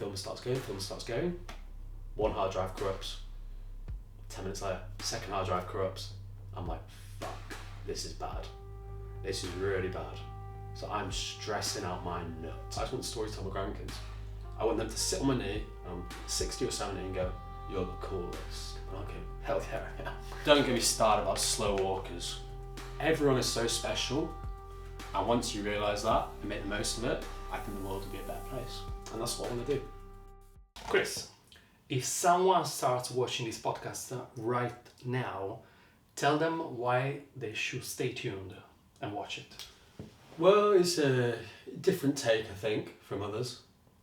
film starts going. One hard drive corrupts. 10 minutes later, second hard drive corrupts. I'm like, fuck, this is bad. This is really bad. So I'm stressing out my nuts. I just want the story to tell my grandkids. I want them to sit on my knee, 60 or 70, and go, you're the coolest. And I'll go, hell yeah. Don't get me started about slow walkers. Everyone is so special, and once you realise that and make the most of it, I think the world will be a better place. And that's what I want to do. Chris, if someone starts watching this podcast right now, tell them why they should stay tuned and watch it. Well, it's a different take, I think, from others,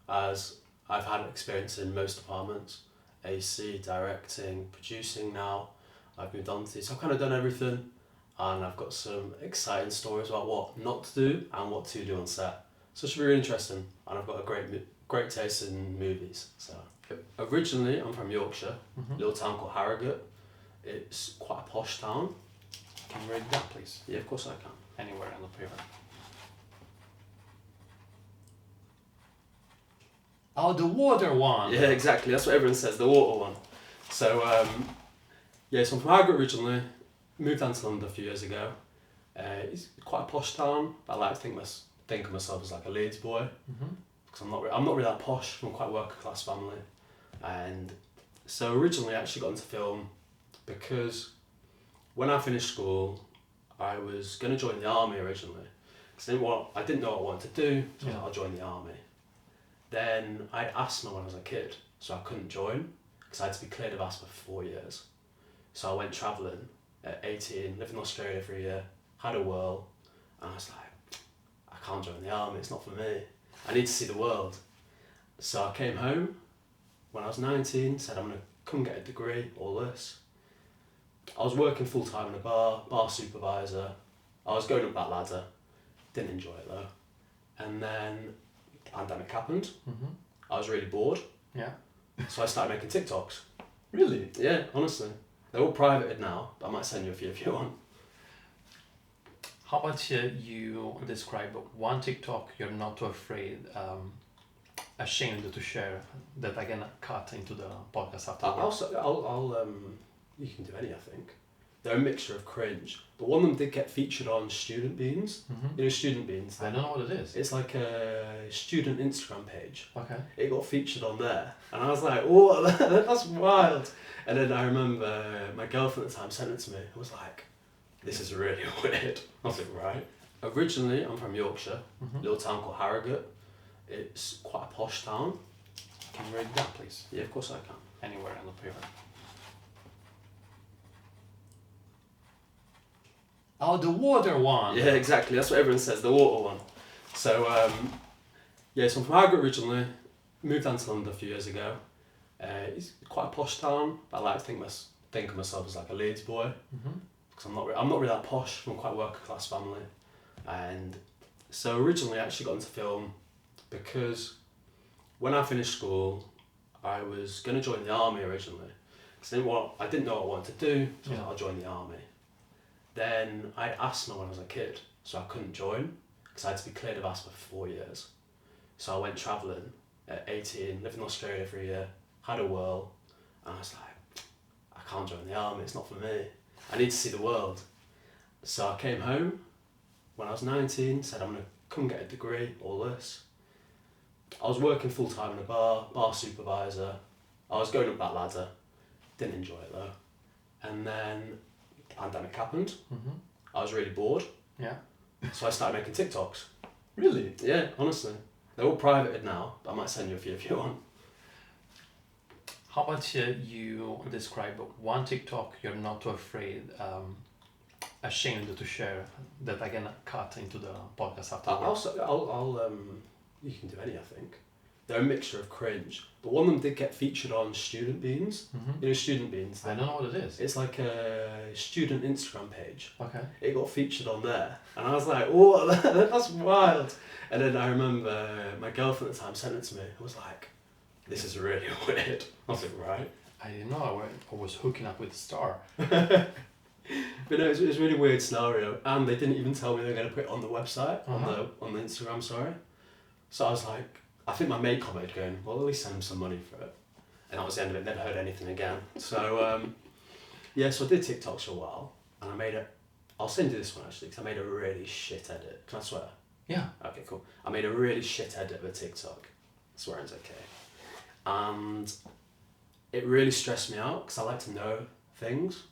as I've had experience in most departments, AC, directing, producing now. I've moved on to, so I've kind of done everything, and I've got some exciting stories about what not to do and what to do on set. So it should be really interesting, and I've got a great taste in movies. So originally, I'm from Yorkshire, a little town called Harrogate. It's quite a posh town. Can you read that, please? Yeah, of course I can. Anywhere on the paper. Oh, the water one. Yeah, exactly. That's what everyone says, the water one. So, so I'm from Harrogate originally. Moved down to London a few years ago. It's quite a posh town, but I like to think of myself as like a Leeds boy. Because I'm not really that posh. From quite a working class family. And so originally I actually got into film because when I finished school, I was going to join the army originally. Because I didn't know what I wanted to do, so I was like, I'll join the army. Then I had asthma when I was a kid, so I couldn't join because I had to be cleared of asthma for 4 years. So I went travelling at 18, lived in Australia for a year, had a whirl, and I was like, I can't join the army, it's not for me. I need to see the world. So I came home when I was 19, said I'm going to come get a degree, all this. I was working full time in a bar supervisor. I was going up that ladder, didn't enjoy it though. And then the pandemic happened. I was really bored. Yeah. So I started making TikToks. Really? Yeah, honestly. They're all privated now, but I might send you a few if you want. How about you describe one TikTok you're not too afraid, ashamed to share, that I can cut into the podcast afterwards? You can do any, I think. They're a mixture of cringe, but one of them did get featured on Student Beans. You know Student Beans? I don't know what it is. It's like a student Instagram page. Okay. It got featured on there, and I was like, "Oh, that's wild!" And then I remember my girlfriend at the time sent it to me. I was like, "This is really weird." I was like, "Right." Originally, I'm from Yorkshire, a little town called Harrogate. It's quite a posh town. Can you read that, please? Yeah, of course I can. Anywhere on the paper. Oh, the water one. Yeah, exactly. That's what everyone says, the water one. So, so I'm from Harrogate originally. Moved down to London a few years ago. It's quite a posh town, but I like to think of myself as like a Leeds boy. Because I'm not really that posh. From quite a working class family. And so originally I actually got into film because when I finished school, I was going to join the army originally. Because I didn't know what I wanted to do, so I was like, I'll join the army. Then I had asthma when I was a kid, so I couldn't join because I had to be cleared of asthma for 4 years. So I went travelling at 18, lived in Australia for a year, had a whirl, and I was like, I can't join the army, it's not for me. I need to see the world. So I came home when I was 19, said I'm going to come get a degree, all this. I was working full time in a bar supervisor. I was going up that ladder, didn't enjoy it though. And then the pandemic happened. I was really bored. Yeah. So I started making TikToks. Really? Yeah, honestly. They're all privated now, but I might send you a few if you want. How about you describe one TikTok you're not too afraid, ashamed to share, that I can cut into the podcast afterwards? You can do any, I think. They're a mixture of cringe, but one of them did get featured on Student Beans. You know Student Beans? I don't know what it is. It's like a student Instagram page. Okay. It got featured on there, and I was like, "Oh, that's wild!" And then I remember my girlfriend at the time sent it to me. I was like, "This is really weird." I was like, "Right." I didn't know I was hooking up with Star. But no, it was a really weird scenario, and they didn't even tell me they were going to put it on the website, on the Instagram, sorry. So I was like, I think my mate commented going, well, at least send him some money for it. And that was the end of it, never heard anything again. So, yeah, so I did TikToks for a while, and I made it. I'll send you this one actually, because I made a really shit edit. Can I swear? Yeah. Okay, cool. I made a really shit edit of a TikTok. Swearing's okay. And it really stressed me out, because I like to know things,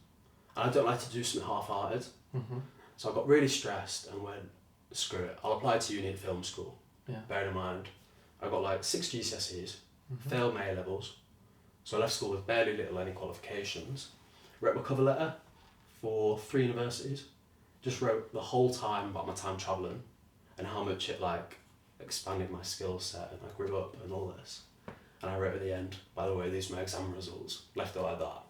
and I don't like to do something half-hearted. Mm-hmm. So I got really stressed and went, screw it, I'll apply to uni at film school. Yeah. Bearing in mind, I got like 6 GCSEs, Mm-hmm. failed my A-levels, so I left school with barely little any qualifications. Wrote my cover letter for 3 universities. Just wrote the whole time about my time travelling and how much it like expanded my skill set and I grew up and all this. And I wrote at the end, by the way, these are my exam results, left it like that.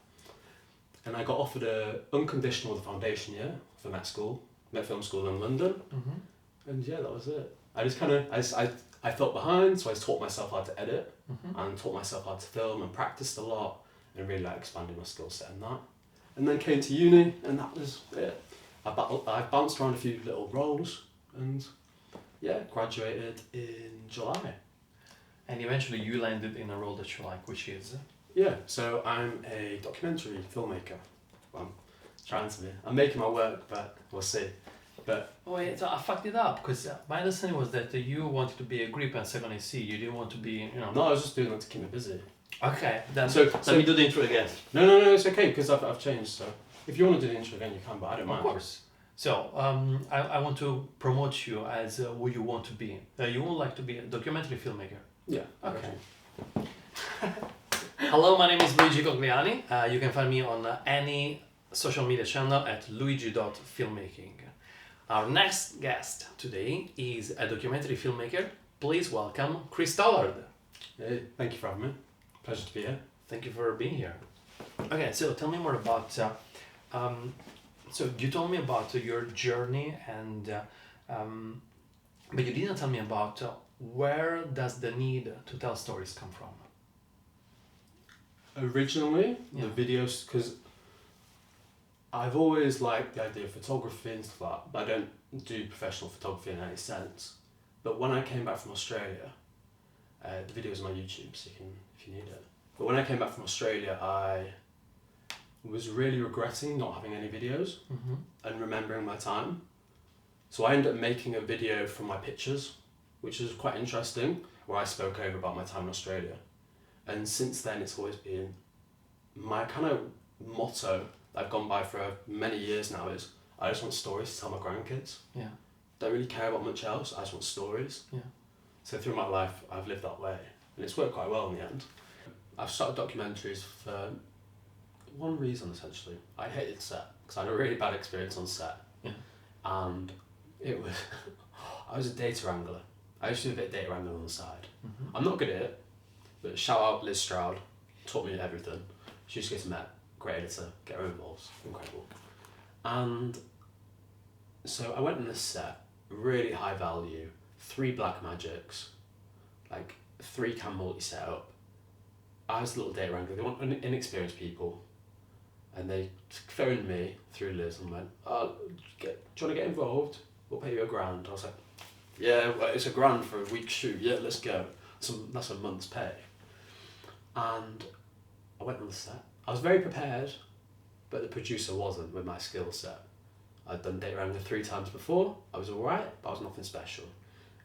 And I got offered a unconditional the foundation year for Met Film School in London. Mm-hmm. And yeah, that was it. I just kind of, I felt behind, so I taught myself how to edit Mm-hmm. and taught myself how to film and practiced a lot and really like expanded my skill set in that. And then came to uni and that was it. I bounced around a few little roles and yeah, graduated in July. And eventually you landed in a role that you like, which is? Yeah, so I'm a documentary filmmaker. Well, I'm trying to be. I'm making my work, but we'll see. But Oh wait, so I fucked it up, because my understanding was that you wanted to be a grip and second AC, you didn't want to be, you know... no, I was just doing that to keep me busy. Okay, then So let me do the intro again. No, it's okay because I've changed. So if you want to do the intro again, you can, but I don't mind. Of course. So, I want to promote you as who you want to be. You would like to be a documentary filmmaker. Yeah. Okay. Hello, my name is Luigi. You can find me on any social media channel at luigi.filmmaking. Our next guest today is a documentary filmmaker. Please welcome Chris Stallard. Hey, thank you for having me. Pleasure to be here. Thank you for being here. Okay, so tell me more about. So you told me about your journey, and but you didn't tell me about where does the need to tell stories come from. Originally, Yeah. the videos, because I've always liked the idea of photography and stuff like that, but I don't do professional photography in any sense. But when I came back from Australia, the video's on my YouTube, so you can, if you need it. But when I came back from Australia, I was really regretting not having any videos Mm-hmm. and remembering my time. So I ended up making a video from my pictures, which is quite interesting, where I spoke over about my time in Australia. And since then, it's always been my kind of motto that I've gone by for many years now is, I just want stories to tell my grandkids. Yeah. Don't really care about much else, I just want stories. Yeah. So through my life, I've lived that way. And it's worked quite well in the end. I've started documentaries for one reason, essentially. I hated set, because I had a really bad experience on set. Yeah. And it was, I was a data wrangler. I used to do a bit of data wrangling on the side. Mm-hmm. I'm not good at it, but shout out Liz Stroud, taught me everything. She used to get to Met, great editor, get her involved, incredible. And so I went on this set, really high value, 3 black magics, like 3 cam multi setup. I was a little data wrangler, they want inexperienced people. And they phoned me through Liz and went, oh, do you want to get involved? We'll pay you $1,000. I was like, yeah, well, it's $1,000 for a week's shoot, yeah, let's go. That's a month's pay. And I went on the set. I was very prepared, but the producer wasn't with my skill set. I'd done data wrangling 3 times before. I was alright, but I was nothing special.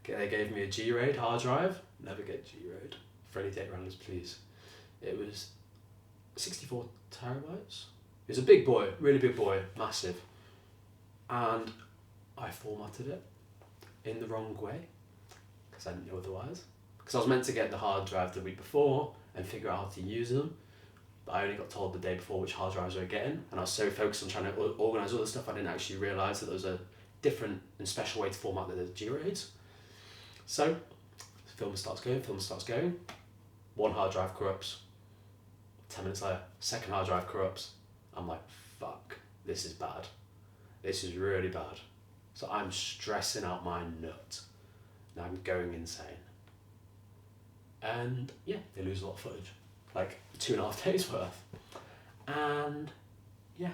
They gave me a G-RAID hard drive. Never get G-RAID. For any data wranglers, please. It was 64 terabytes. It was a big boy, really big boy, massive. And I formatted it in the wrong way, because I didn't know otherwise. Because I was meant to get the hard drive the week before and figure out how to use them. But I only got told the day before which hard drives I was getting, and I was so focused on trying to organise all the stuff I didn't actually realise that there was a different and special way to format the G-RAIDs. So, the film starts going, 1 hard drive corrupts, 10 minutes later, 2nd hard drive corrupts. I'm like, fuck, this is bad. This is really bad. So I'm stressing out my nut. Now I'm going insane. And yeah, they lose a lot of footage. Like 2.5 days worth. And yeah,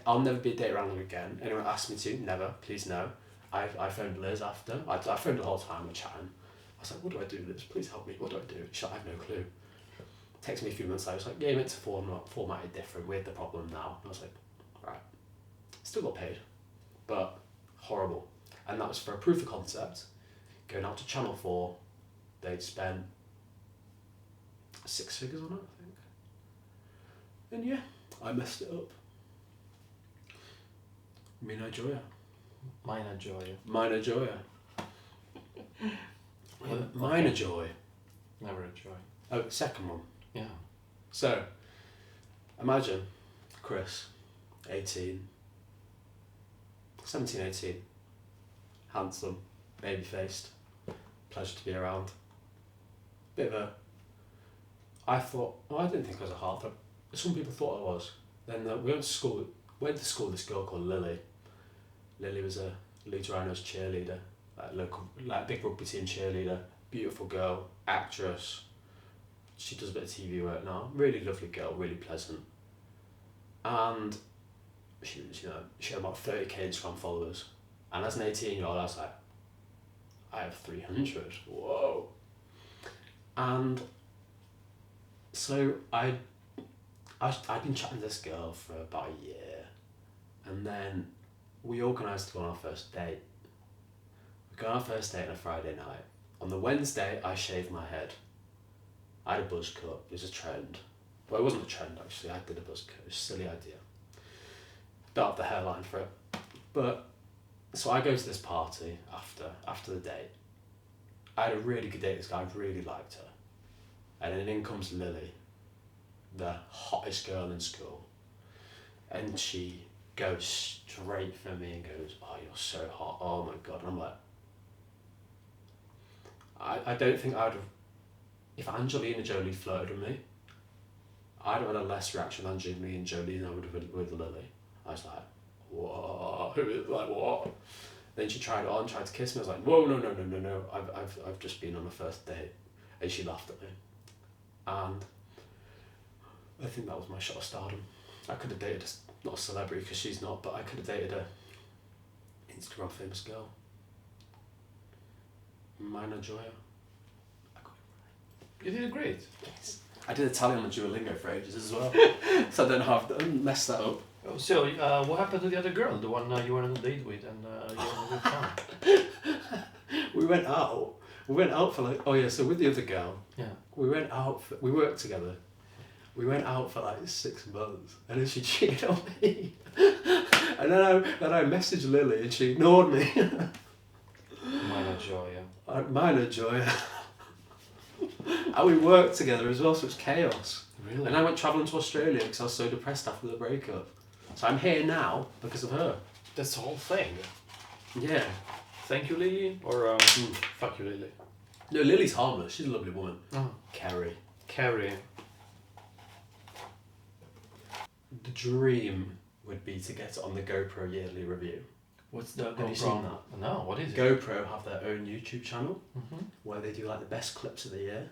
I'll never be a data wrangler again. Anyone asked me to, never, please no. I phoned Liz after. I phoned the whole time, we're chatting. was like, what do I do with this? Please help me. What do I do? She's like, I have no clue. Texted me a few months later. I was like, yeah, you meant to format it different. We had the problem now. And I was like, right. Still got paid, but horrible. And that was for a proof of concept. Going out to Channel 4, they'd spent 6 figures on it, I think. And yeah, I messed it up. Mina Joya. Minor joy. Minor Joya. Minor joy. Never a joy. Oh, second one. Yeah. So, imagine Chris, 18, 17, 18, handsome, baby-faced, pleasure to be around. Bit of a... I didn't think I was a heartthrob. Some people thought I was. Then we went to school with this girl called Lily. Lily was a Leeds Rhinos cheerleader, big rugby team cheerleader, beautiful girl, actress. She does a bit of TV work now. Really lovely girl, really pleasant. And she had about 30k Instagram followers. And as an 18-year-old, I was like, I have 300. Whoa. And so I'd been chatting to this girl for about a year, and then we organised to go on our first date. We got on our first date on a Friday night. On the Wednesday, I shaved my head. I had a buzz cut. It was a trend. Well, it wasn't a trend actually. I did a buzz cut. It was a silly idea. Built up the hairline for it. But so I go to this party after the date. I had a really good date with this guy. I really liked her. And then in comes Lily, the hottest girl in school. And she goes straight for me and goes, oh, you're so hot. Oh my God. And I'm like, I don't think I would have, if Angelina Jolie flirted with me, I'd have had a less reaction with Angelina Jolie than I would have with Lily. I was like, whoa, like what? Then she tried it on, tried to kiss me. I was like, whoa, no. I've just been on a first date. And she laughed at me. And I think that was my shot of stardom. I could have dated, not a celebrity because she's not, but I could have dated a Instagram famous girl. Mina Joya. You did great. Yes. I did Italian on Duolingo for ages as well. So I don't have to mess that up. Oh, so, what happened to the other girl, the one you were on a date with and you had a good time? We went out. We went out for like, oh yeah, so with the other girl, Yeah. we worked together. We went out for like 6 months and then she cheated on me. And then I messaged Lily and she ignored me. Minor joy, yeah. Minor joy. And we worked together as well, so it's chaos. Really? And I went travelling to Australia because I was so depressed after the breakup. So I'm here now because of her. That's the whole thing. Yeah. Thank you, Lily, or fuck you, Lily. No, Lily's harmless. She's a lovely woman. Oh. Carrie. The dream would be to get it on the GoPro yearly review. What's the GoPro? Have you seen that? No, what is it? GoPro have their own YouTube channel Mm-hmm. where they do like the best clips of the year,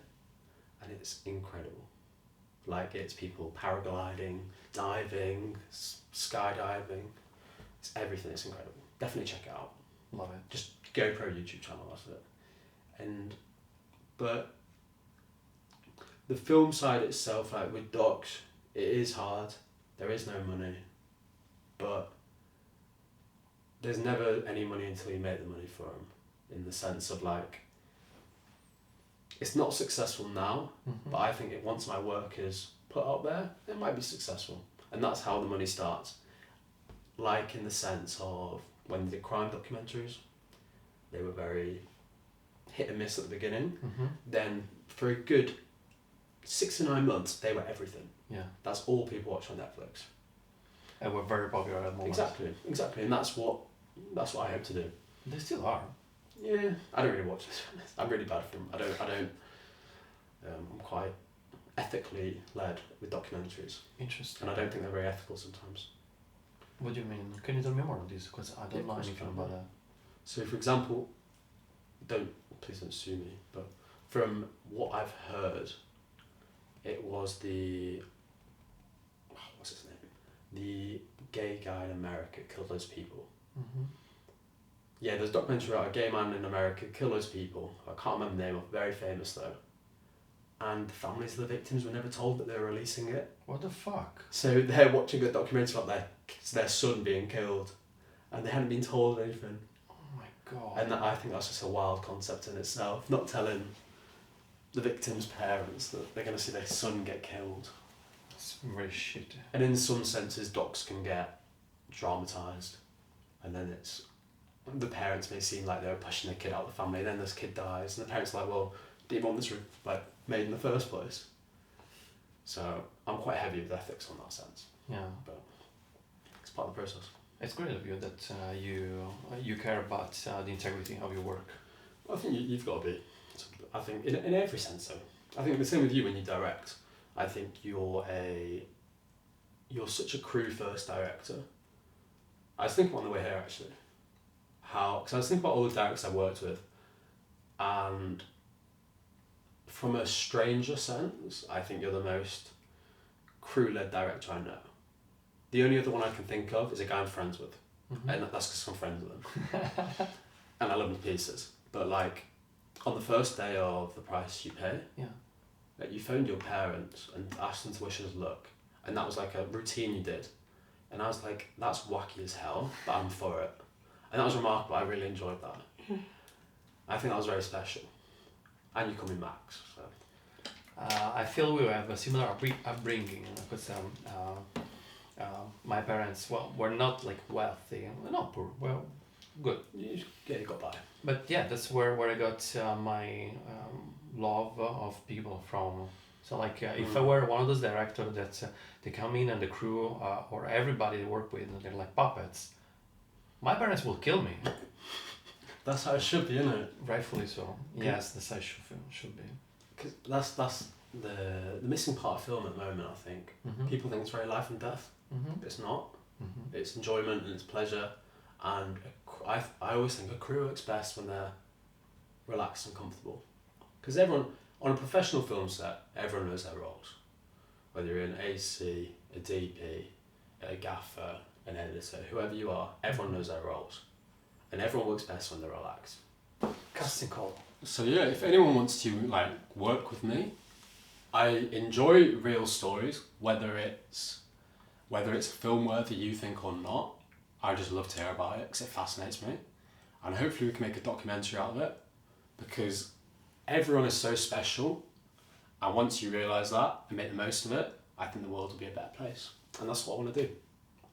and it's incredible. Like it's people paragliding, diving, skydiving. It's everything. It's incredible. Definitely check it out. Love it. Just GoPro YouTube channel. That's it. But the film side itself, like with docs, it is hard. There is no money, but there's never any money until you make the money for them. In the sense of like, it's not successful now, Mm-hmm. but I think once my work is put out there, it might be successful, and that's how the money starts. Like in the sense of when they did crime documentaries, they were very hit and miss at the beginning. Mm-hmm. Then for a good 6 to 9 months, they were everything. Yeah. That's all people watch on Netflix. And we're very popular at the moment. Exactly, and that's what I hope to do. They still are. Yeah, I don't really watch this. I'm really bad at them. I don't. I'm quite ethically led with documentaries, Interesting. and I don't think they're very ethical sometimes. What do you mean? Can you tell me more on this? Because I Yeah, don't of know course I anything can. about that. So, for example, please don't sue me, but from what I've heard, it was what's his name? The gay guy in America killed those people. Mm-hmm. Yeah, there's a documentary about a gay man in America killed loads of people. I can't remember the name of, very famous though. And the families of the victims were never told that they were releasing it. What the fuck? So they're watching a documentary about their son being killed, and they hadn't been told anything. Oh my god. And I think that's just a wild concept in itself. Not telling the victims' parents that they're going to see their son get killed. It's very shit. And in some senses, docs can get dramatised, and then the parents may seem like they were pushing their kid out of the family, and then this kid dies, and the parents are like, well, do you want this made in the first place? So I'm quite heavy with ethics on that sense. Yeah. But it's part of the process. It's great of you that you care about the integrity of your work. I think you've got to be. I think in every sense though. I think the same with you when you direct. I think you're such a crew first director. I was thinking on the way here actually, because I was thinking about all the directors I worked with, and from a stranger sense, I think you're the most crew-led director I know. The only other one I can think of is a guy I'm friends with, and that's because I'm friends with him, and I love him to pieces. But like, on the first day of The Price You Pay, like you phoned your parents and asked them to wish us luck, and that was like a routine you did, and I was like, that's wacky as hell, but I'm for it, and that was remarkable. I really enjoyed that. I think that was very special, and you call me Max. So. I feel we have a similar upbringing because my parents were not like wealthy, not poor, well, good. You got by. But yeah, that's where I got my love of people from. So like if I were one of those directors that they come in and the crew or everybody they work with, they're like puppets, my parents will kill me. That's how it should be, isn't it? Rightfully so. Yes, that's how it should be. Cause that's the missing part of film at the moment, I think. People think it's very life and death. But it's not. It's enjoyment and it's pleasure. And I always think a crew works best when they're relaxed and comfortable. Because everyone, on a professional film set, everyone knows their roles. Whether you're an AC, a DP, a gaffer, an editor, whoever you are, everyone knows their roles. And everyone works best when they're relaxed. Casting call. So yeah, if anyone wants to like work with me, I enjoy real stories, whether it's film worthy you think or not. I just love to hear about it because it fascinates me, and hopefully we can make a documentary out of it, because everyone is so special, and once you realise that and make the most of it, I think the world will be a better place, and that's what I want to do,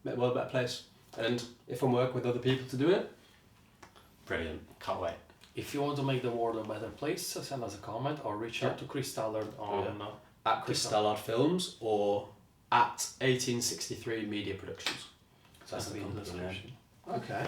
make the world a better place. And if I'm working with other people to do it, brilliant, can't wait. If you want to make the world a better place, send us a comment or reach out to Chris Stallard on at Chris Stallard Films or at 1863 Media Productions. So that's the in the company name. description. Okay.